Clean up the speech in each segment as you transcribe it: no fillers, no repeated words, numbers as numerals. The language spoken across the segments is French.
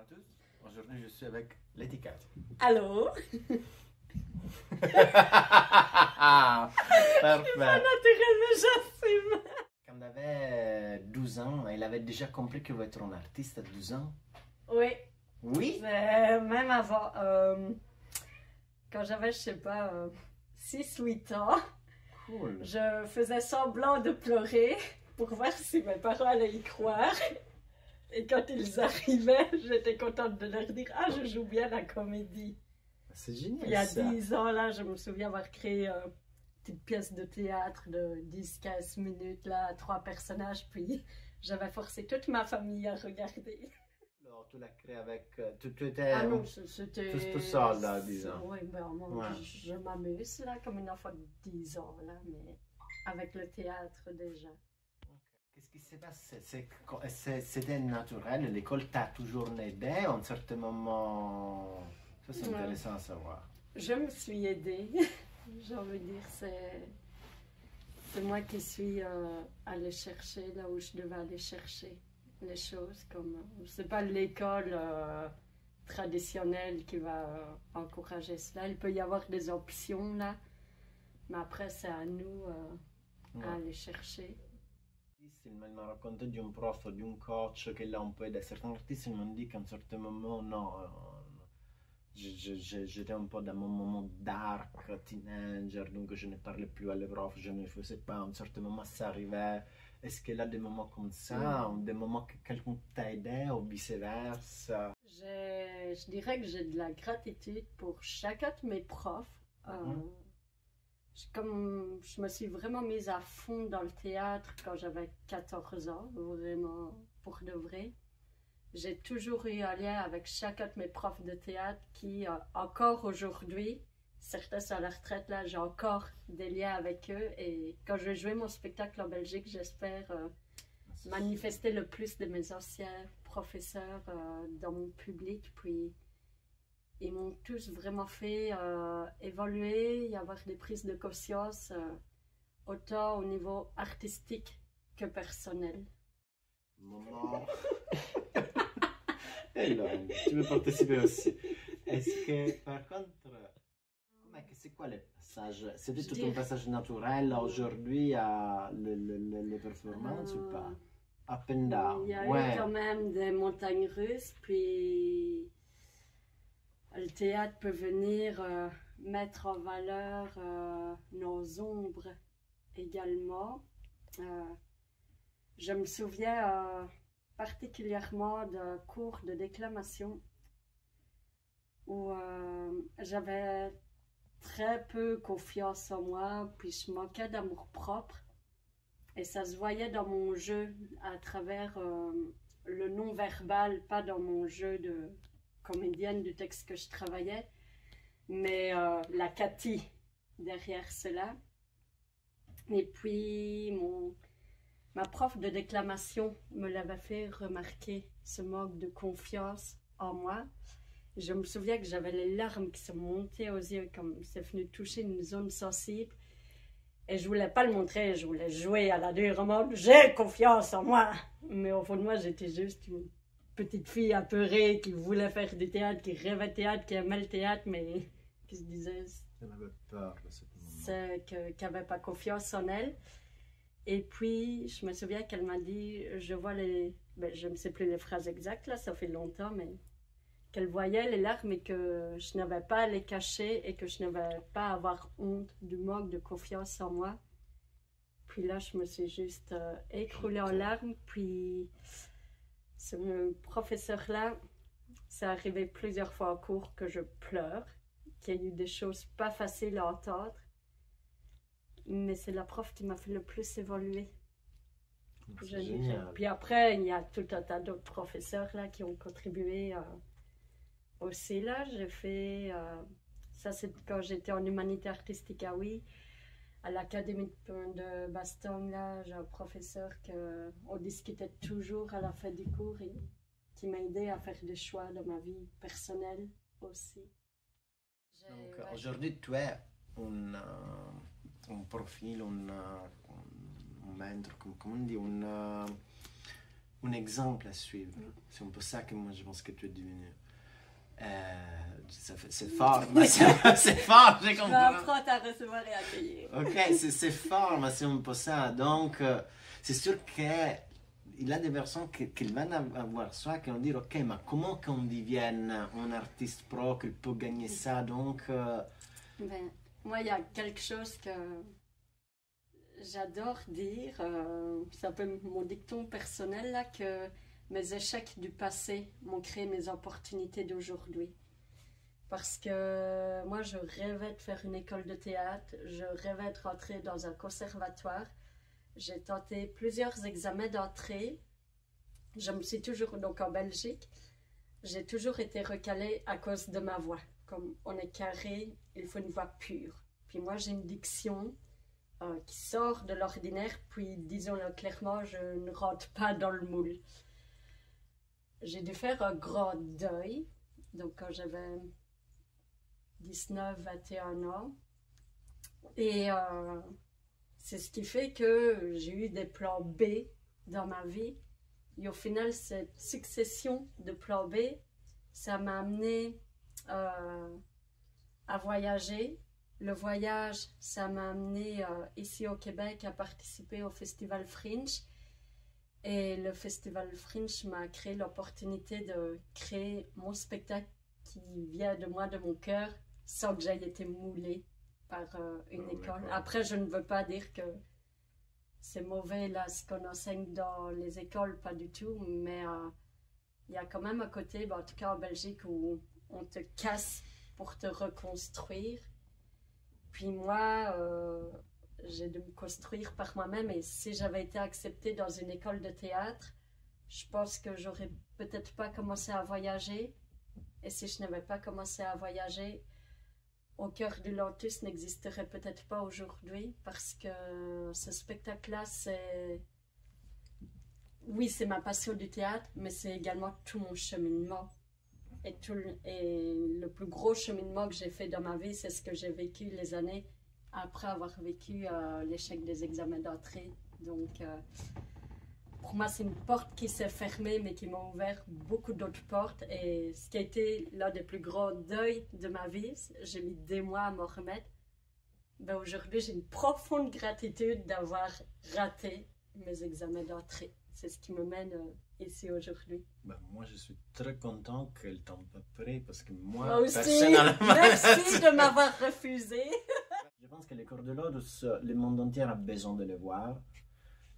à tous. Aujourd'hui, je suis avec l'étiquette. Allô? Parfait. Naturel, mais j'assume. Quand il avait 12 ans, il avait déjà compris que vous êtes un artiste à 12 ans. Oui. Oui? Même avant, quand j'avais, je sais pas, 6-8 ans, Cool. je faisais semblant de pleurer pour voir si mes parents allaient y croire. Et quand ils arrivaient, j'étais contente de leur dire « Ah, je joue bien la comédie ». C'est génial. Il y a ça. 10 ans, là, je me souviens avoir créé une petite pièce de théâtre de 10-15 minutes, là, 3 personnages, puis j'avais forcé toute ma famille à regarder. Alors, tu l'as créé avec. Tu étais. Ah non, c'était... tout seul, là, disons. Oui, ben, moi, Ouais. je m'amuse, là, comme une enfant de 10 ans, là, mais avec le théâtre, déjà. Qu'est-ce qui s'est passé? C'était naturel, l'école t'a toujours aidé à un certain moment. Ça, c'est Ouais. intéressant à savoir. Je me suis aidée, j'ai envie de dire, c'est moi qui suis allée chercher là où je devais aller chercher les choses, comme c'est pas l'école traditionnelle qui va encourager cela, il peut y avoir des options là, mais après c'est à nous à aller chercher. Il m'a raconté d'un prof, d'un coach qui l'a un peu aidé. Certains artistes m'ont dit qu'à un certain moment, non, j'étais un peu dans mon moment dark, teenager, donc je ne parlais plus à les profs, je ne faisais pas. À un certain moment, ça arrivait. Est-ce qu'il y a des moments comme ça, ou des moments que quelqu'un t'a aidé, ou vice-versa? Je dirais que j'ai de la gratitude pour chacun de mes profs. Comme je me suis vraiment mise à fond dans le théâtre quand j'avais 14 ans, vraiment pour de vrai. J'ai toujours eu un lien avec chacun de mes profs de théâtre qui, encore aujourd'hui, certains sont à la retraite, là, j'ai encore des liens avec eux. Et quand je vais jouer mon spectacle en Belgique, j'espère manifester le plus de mes anciens professeurs dans mon public. Puis, ils m'ont tous vraiment fait évoluer, y avoir des prises de conscience, autant au niveau artistique que personnel. Maman. Et là, tu veux participer aussi. Est-ce que, par contre, c'est quoi les passages? C'était tout un passage naturel aujourd'hui à les performances ou pas? Up and down. Il y a Ouais. eu quand même des montagnes russes, puis le théâtre peut venir mettre en valeur nos ombres également. Je me souviens particulièrement d'un cours de déclamation où j'avais très peu confiance en moi, puis je manquais d'amour propre. Et ça se voyait dans mon jeu à travers le non-verbal, pas dans mon jeu de comédienne du texte que je travaillais, mais la Cathy derrière cela. Et puis ma prof de déclamation me l'avait fait remarquer, ce manque de confiance en moi. Je me souviens que j'avais les larmes qui sont montées aux yeux, comme c'est venu toucher une zone sensible. Et je voulais pas le montrer, je voulais jouer à la dure mode. J'ai confiance en moi. Mais au fond de moi, j'étais juste une petite fille apeurée qui voulait faire du théâtre, qui rêvait de théâtre, qui aimait le théâtre, mais qui se disait Elle avait peur de ce moment. qu'elle n'avait pas confiance en elle. Et puis, je me souviens qu'elle m'a dit, je vois les... Ben, je ne sais plus les phrases exactes, là, ça fait longtemps, mais qu'elle voyait les larmes et que je n'avais pas à les cacher et que je n'avais pas à avoir honte du manque de confiance en moi. Puis là, je me suis juste écroulée en larmes. Puis, ce professeur-là, ça arrivé plusieurs fois en cours que je pleure, qu'il y a eu des choses pas faciles à entendre. Mais c'est la prof qui m'a fait le plus évoluer. C'est génial. Puis après, il y a tout un tas d'autres professeurs là qui ont contribué aussi. Là, j'ai fait, ça c'est quand j'étais en humanité artistique à oui, à l'académie de Bastogne, là, j'ai un professeur qu'on discutait toujours à la fin du cours et qui m'a aidé à faire des choix dans ma vie personnelle aussi. Donc aujourd'hui, tu es un profil, un mentor, come on dit, un exemple à suivre. C'est un peu ça que moi je pense que tu es devenu. C'est fort, mais c'est fort, j'ai compris. Je vais apprendre à recevoir et accueillir. Ok, c'est fort, mais c'est un peu ça. Donc, c'est sûr qu'il y a des personnes qui vont avoir ça, qui vont dire, ok, mais comment qu'on devienne un artiste pro, qu'il peut gagner ça, donc... Ben, moi, il y a quelque chose que j'adore dire, c'est un peu mon dicton personnel, là, que mes échecs du passé m'ont créé mes opportunités d'aujourd'hui. Parce que moi, je rêvais de faire une école de théâtre, je rêvais de rentrer dans un conservatoire. J'ai tenté plusieurs examens d'entrée. Je me suis toujours, donc en Belgique, j'ai toujours été recalée à cause de ma voix. Comme on est carré, il faut une voix pure. Puis moi, j'ai une diction qui sort de l'ordinaire, puis disons-le clairement, je ne rentre pas dans le moule. J'ai dû faire un grand deuil, donc quand j'avais 19-21 ans. Et c'est ce qui fait que j'ai eu des plans B dans ma vie. Et au final, cette succession de plans B, ça m'a amené à voyager. Le voyage, ça m'a amené ici au Québec à participer au Festival Fringe. Et le Festival Fringe m'a créé l'opportunité de créer mon spectacle qui vient de moi, de mon cœur, sans que j'aille été moulée par une école. Après, je ne veux pas dire que c'est mauvais là ce qu'on enseigne dans les écoles, pas du tout, mais il y a quand même un côté, en tout cas en Belgique, où on te casse pour te reconstruire. Puis moi, j'ai dû me construire par moi-même, et si j'avais été acceptée dans une école de théâtre, je pense que j'aurais peut-être pas commencé à voyager. Et si je n'avais pas commencé à voyager, Au cœur du Lotus n'existerait peut-être pas aujourd'hui, parce que ce spectacle-là, c'est... Oui, c'est ma passion du théâtre, mais c'est également tout mon cheminement. Et le plus gros cheminement que j'ai fait dans ma vie, c'est ce que j'ai vécu les années après avoir vécu l'échec des examens d'entrée. Donc, pour moi, c'est une porte qui s'est fermée, mais qui m'a ouvert beaucoup d'autres portes. Et ce qui a été l'un des plus grands deuils de ma vie, j'ai mis des mois à m'en remettre. Ben, aujourd'hui, j'ai une profonde gratitude d'avoir raté mes examens d'entrée. C'est ce qui me mène ici aujourd'hui. Ben, moi, je suis très content qu'elle t'en pas prêt, parce que moi aussi, personnellement... merci de m'avoir refusé. Je pense que les cours de Lotus, le monde entier a besoin de les voir.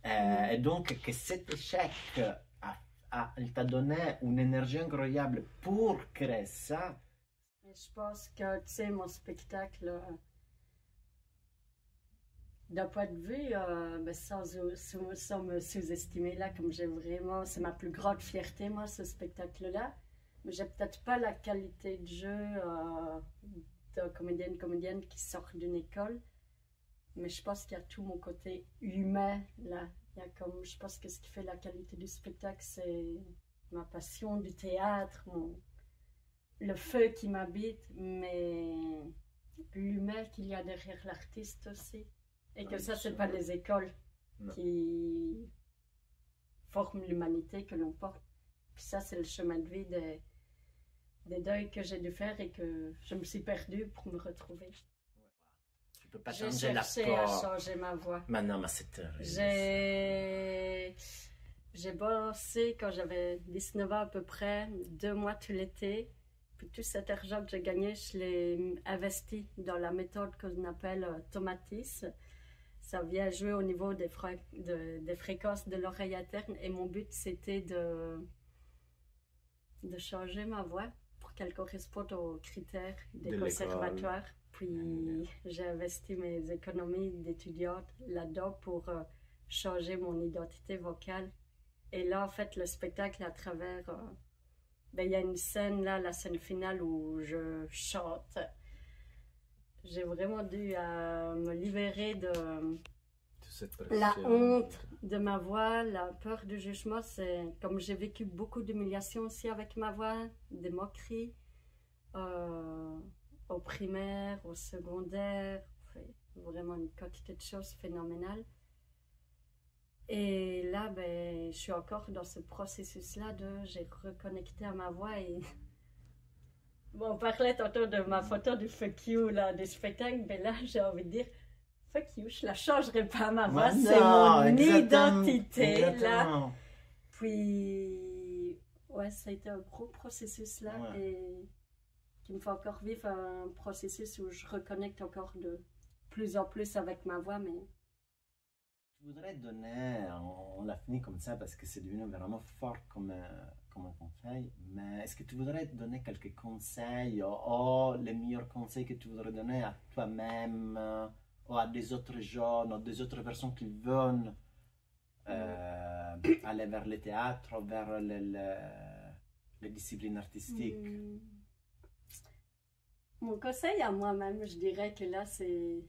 Et donc, que cet échec il t'a donné une énergie incroyable pour créer ça. Et je pense que, tu sais, mon spectacle, d'un point de vue, sans me sous-estimer, là, comme j'ai vraiment, c'est ma plus grande fierté, moi, ce spectacle-là. Mais j'ai peut-être pas la qualité de jeu d'un comédienne qui sort d'une école. Mais je pense qu'il y a tout mon côté humain là. Il y a comme, je pense que ce qui fait la qualité du spectacle, c'est ma passion du théâtre, le feu qui m'habite, mais l'humain qu'il y a derrière l'artiste aussi. Et que ça, c'est pas les écoles qui forment l'humanité que l'on porte. Puis ça, c'est le chemin de vie des deuils que j'ai dû faire et que je me suis perdue pour me retrouver. Tu peux pas J'ai changer la cherché à changer ma voix. Maintenant, mais c'est terrible. J'ai bossé quand j'avais 19 ans à peu près, 2 mois tout l'été. Puis tout cet argent que j'ai gagné, je l'ai investi dans la méthode qu'on appelle Tomatis. Ça vient jouer au niveau des fréquences de l'oreille interne. Et mon but, c'était de changer ma voix pour qu'elle corresponde aux critères des conservatoires. Puis j'ai investi mes économies d'étudiante là-dedans pour changer mon identité vocale. Et là, en fait, le spectacle à travers... il y a une scène là, la scène finale où je chante. J'ai vraiment dû me libérer de la honte de ma voix, la peur du jugement. C'est comme j'ai vécu beaucoup d'humiliation aussi avec ma voix, des moqueries. Au primaire, au secondaire, vraiment une quantité de choses phénoménales. Et là, ben, je suis encore dans ce processus-là j'ai reconnecté à ma voix et bon, on parlait tantôt de ma photo du fuck you, là, des spectacles, mais là, j'ai envie de dire fuck you, je la changerai pas, ma voix, c'est mon identité, exactement. là. Puis, ouais, ça a été un gros processus, là, et qui me fait encore vivre un processus où je reconnecte encore de plus en plus avec ma voix, mais... Je voudrais donner, on l'a fini comme ça parce que c'est devenu vraiment fort comme un conseil, mais est-ce que tu voudrais donner quelques conseils ou les meilleurs conseils que tu voudrais donner à toi-même ou à des autres jeunes ou des autres personnes qui veulent aller vers le théâtre ou vers les disciplines artistiques? Mon conseil à moi-même, je dirais que là, c'est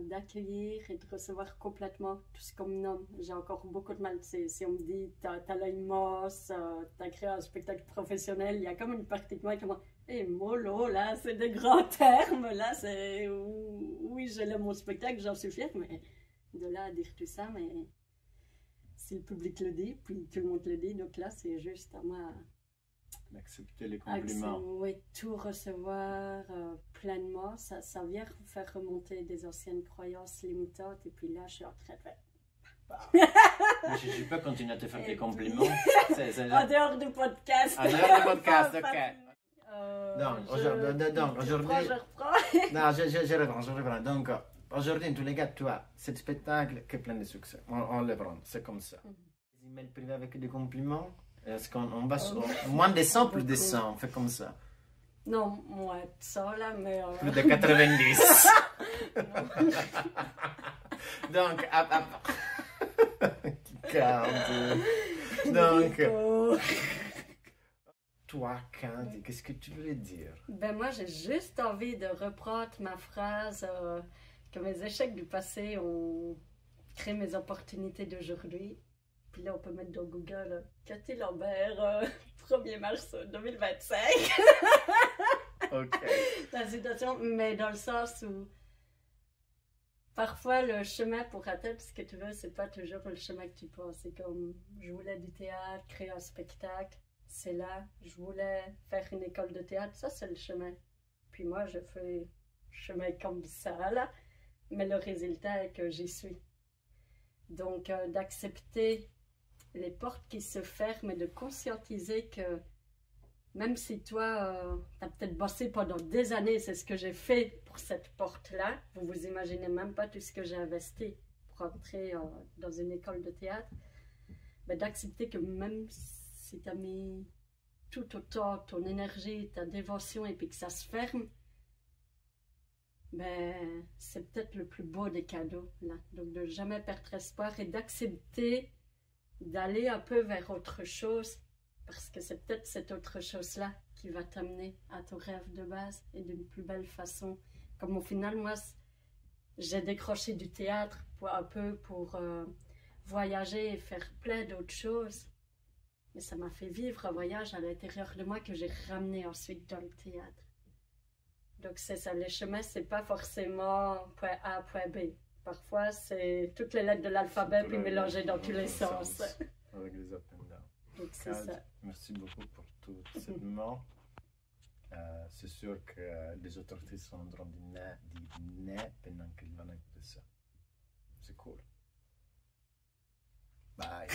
d'accueillir et de recevoir complètement tout ce qu'on me nomme. J'ai encore beaucoup de mal. Si on me dit t'as l'œil mosse, t'as créé un spectacle professionnel, il y a comme une partie de moi qui me dit mollo, là, c'est des grands termes, là, c'est. Oui, je l'aime mon spectacle, j'en suis fière, mais de là à dire tout ça, mais si le public le dit, puis tout le monde le dit, donc là, c'est juste à moi. D'accepter les compliments. Oui, tout recevoir pleinement, ça vient faire remonter des anciennes croyances limitantes. Et puis là, je suis en train de faire. Je ne peux pas continuer à te faire des compliments. En dehors du podcast. En dehors du podcast, ok. Donc, aujourd'hui. Je reprends. Non, je reprends. Donc, aujourd'hui, en tous les cas, toi, ce spectacle qui est plein de succès. On le prend, c'est comme ça. Des emails privés avec des compliments. Est-ce qu'on va sur moins de 100, plus de 100, on fait comme ça? Non, moins de 100 là, mais... Plus de 90. Donc, donc, toi, Candy, qu'est-ce que tu voulais dire? Ben moi, j'ai juste envie de reprendre ma phrase que mes échecs du passé ont créé mes opportunités d'aujourd'hui. Puis là, on peut mettre dans Google Cathy Lambert, 1er mars 2025. Ok. La situation, mais dans le sens où parfois le chemin pour atteindre ce que tu veux, c'est pas toujours le chemin que tu penses. C'est comme je voulais du théâtre, créer un spectacle, c'est là. Je voulais faire une école de théâtre, ça c'est le chemin. Puis moi, je fais le chemin comme ça là, mais le résultat est que j'y suis. Donc, d'accepter les portes qui se ferment et de conscientiser que même si toi, tu as peut-être bossé pendant des années, c'est ce que j'ai fait pour cette porte-là, vous vous imaginez même pas tout ce que j'ai investi pour entrer dans une école de théâtre, ben, d'accepter que même si tu as mis tout autant ton énergie, ta dévotion et puis que ça se ferme, ben, c'est peut-être le plus beau des cadeaux, là. Donc, de jamais perdre espoir et d'accepter d'aller un peu vers autre chose, parce que c'est peut-être cette autre chose-là qui va t'amener à ton rêve de base et d'une plus belle façon. Comme au final, moi, j'ai décroché du théâtre pour voyager et faire plein d'autres choses. Mais ça m'a fait vivre un voyage à l'intérieur de moi que j'ai ramené ensuite dans le théâtre. Donc c'est ça, les chemins, c'est pas forcément point A, point B. Parfois, c'est toutes les lettres de l'alphabet puis mélangées dans tous les sens. Avec les up and down. Donc c'est ça. Merci beaucoup pour tout ce moment. C'est sûr que les autorités sont en train de dire pendant qu'ils vont écouter ça. C'est cool. Bye.